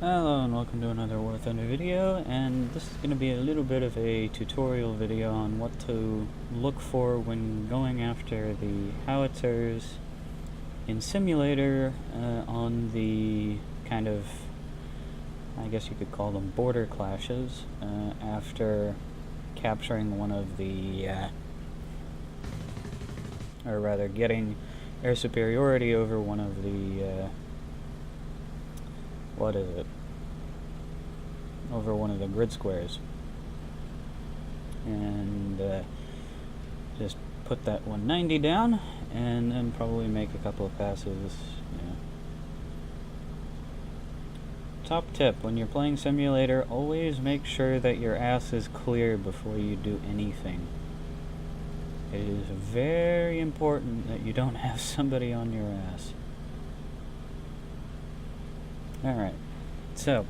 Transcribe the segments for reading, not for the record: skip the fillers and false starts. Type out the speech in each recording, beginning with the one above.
Hello and welcome to another War Thunder video, and this is going to be a little bit of a tutorial video on what to look for when going after the howitzers in Simulator on the kind of, I guess you could call them border clashes, after capturing one of the, or rather getting air superiority over one of the, what is it? Over one of the grid squares. And just put that 190 down, and then probably make a couple of passes. Top tip, when you're playing Simulator, always make sure that your ass is clear before you do anything. It is very important that you don't have somebody on your ass. Alright, so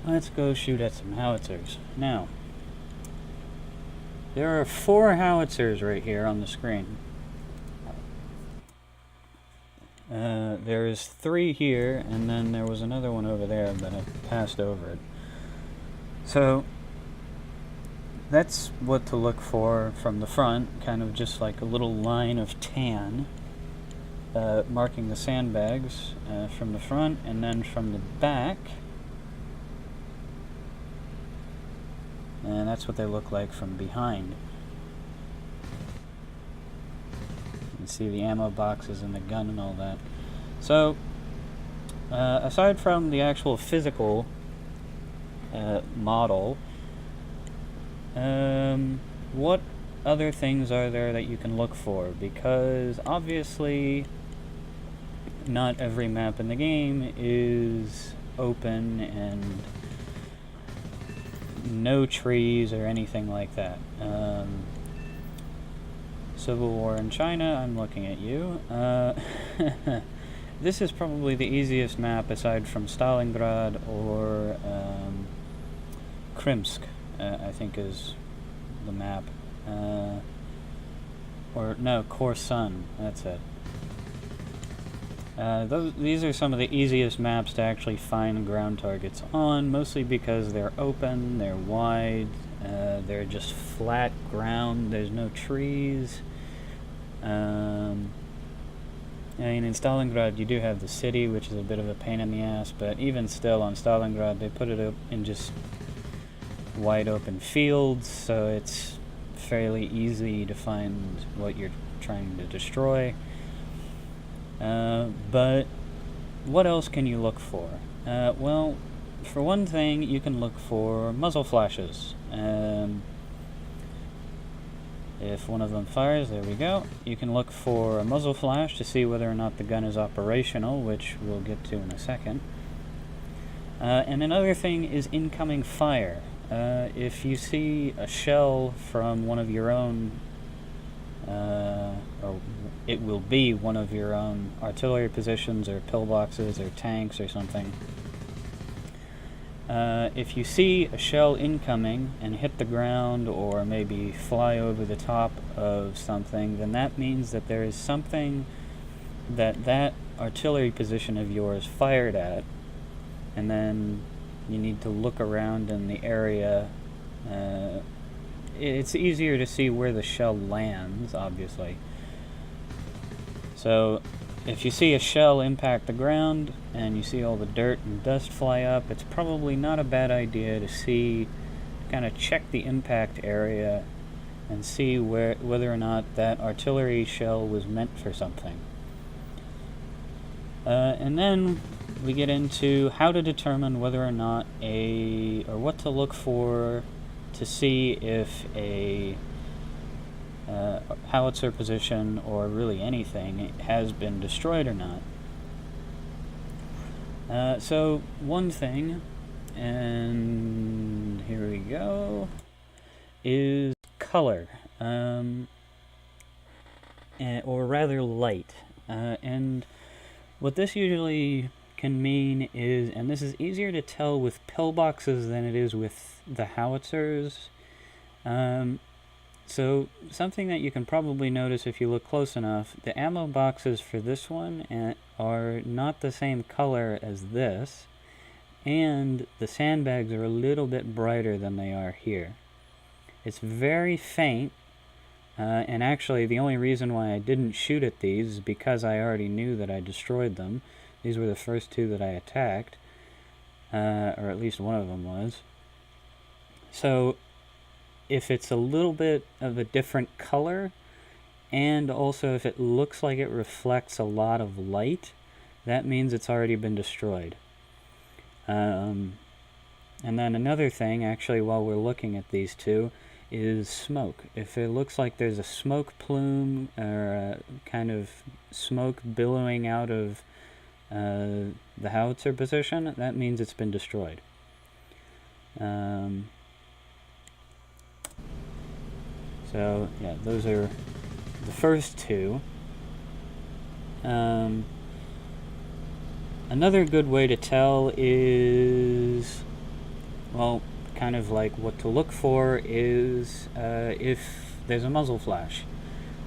let's go shoot at some howitzers. Now, there are 4 howitzers right here on the screen. There's 3 here, and then there was another one over there, but I passed over it. So, that's what to look for from the front, kind of just like a little line of tan, marking the sandbags from the front, and then from the back. And that's what they look like from behind. You can see the ammo boxes and the gun and all that. So, aside from the actual physical model, what other things are there that you can look for? Because obviously not every map in the game is open and no trees or anything like that. Civil War in China, I'm looking at you. This is probably the easiest map aside from Stalingrad or Krimsk, I think is the map. Or no, Korsun, that's it. These are some of the easiest maps to actually find ground targets on, mostly because they're open, they're wide, they're just flat ground, there's no trees. I mean, in Stalingrad you do have the city, which is a bit of a pain in the ass, but even still on Stalingrad they put it up in just wide open fields, so it's fairly easy to find what you're trying to destroy. But what else can you look for? Well, for one thing, you can look for muzzle flashes. If one of them fires, there we go. You can look for a muzzle flash to see whether or not the gun is operational, which we'll get to in a second. And another thing is incoming fire. If you see a shell from one of your own, or it will be one of your own artillery positions or pillboxes or tanks or something, if you see a shell incoming and hit the ground or maybe fly over the top of something, then that means that there is something that artillery position of yours fired at, and then you need to look around in the area. It's easier to see where the shell lands, obviously. So if you see a shell impact the ground and you see all the dirt and dust fly up, it's probably not a bad idea to kind of check the impact area and see whether or not that artillery shell was meant for something. And then we get into how to determine whether or not or what to look for to see if a howitzer position, or really anything, has been destroyed or not. So one thing, and here we go, is color, or rather light. And what this usually can mean is, and this is easier to tell with pillboxes than it is with the howitzers, So, something that you can probably notice if you look close enough, the ammo boxes for this one are not the same color as this, and the sandbags are a little bit brighter than they are here. It's very faint, and actually the only reason why I didn't shoot at these is because I already knew that I destroyed them. These were the first two that I attacked, or at least one of them was. So, if it's a little bit of a different color, and also if it looks like it reflects a lot of light, that means it's already been destroyed. And then another thing, actually, while we're looking at these two, is smoke. If it looks like there's a smoke plume or a kind of smoke billowing out of the howitzer position, that means it's been destroyed. So, yeah, those are the first two. Another good way to tell is, well, kind of like what to look for is if there's a muzzle flash.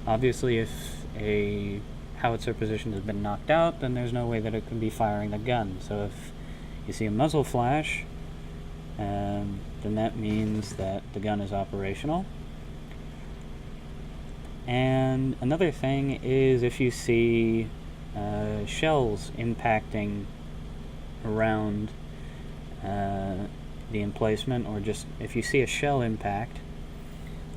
Obviously, if a howitzer position has been knocked out, then there's no way that it can be firing the gun. So if you see a muzzle flash, then that means that the gun is operational. And another thing is if you see shells impacting around the emplacement, or just if you see a shell impact,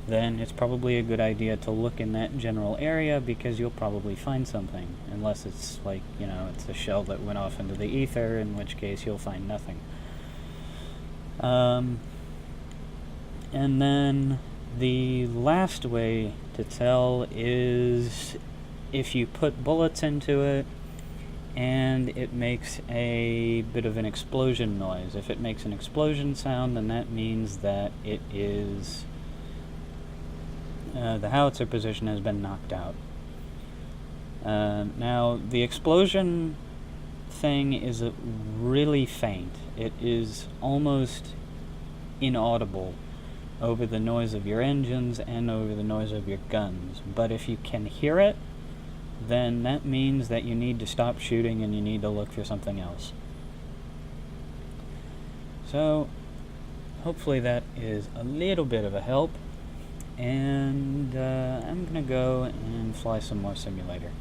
then it's probably a good idea to look in that general area, because you'll probably find something, unless it's like, you know, it's a shell that went off into the ether, in which case you'll find nothing. And then the last way to tell is if you put bullets into it and it makes a bit of an explosion noise. If it makes an explosion sound, then that means that it is the howitzer position has been knocked out. Now, the explosion thing is really faint. It is almost inaudible over the noise of your engines and over the noise of your guns. But if you can hear it, then that means that you need to stop shooting and you need to look for something else. So, hopefully that is a little bit of a help, and I'm gonna go and fly some more simulator.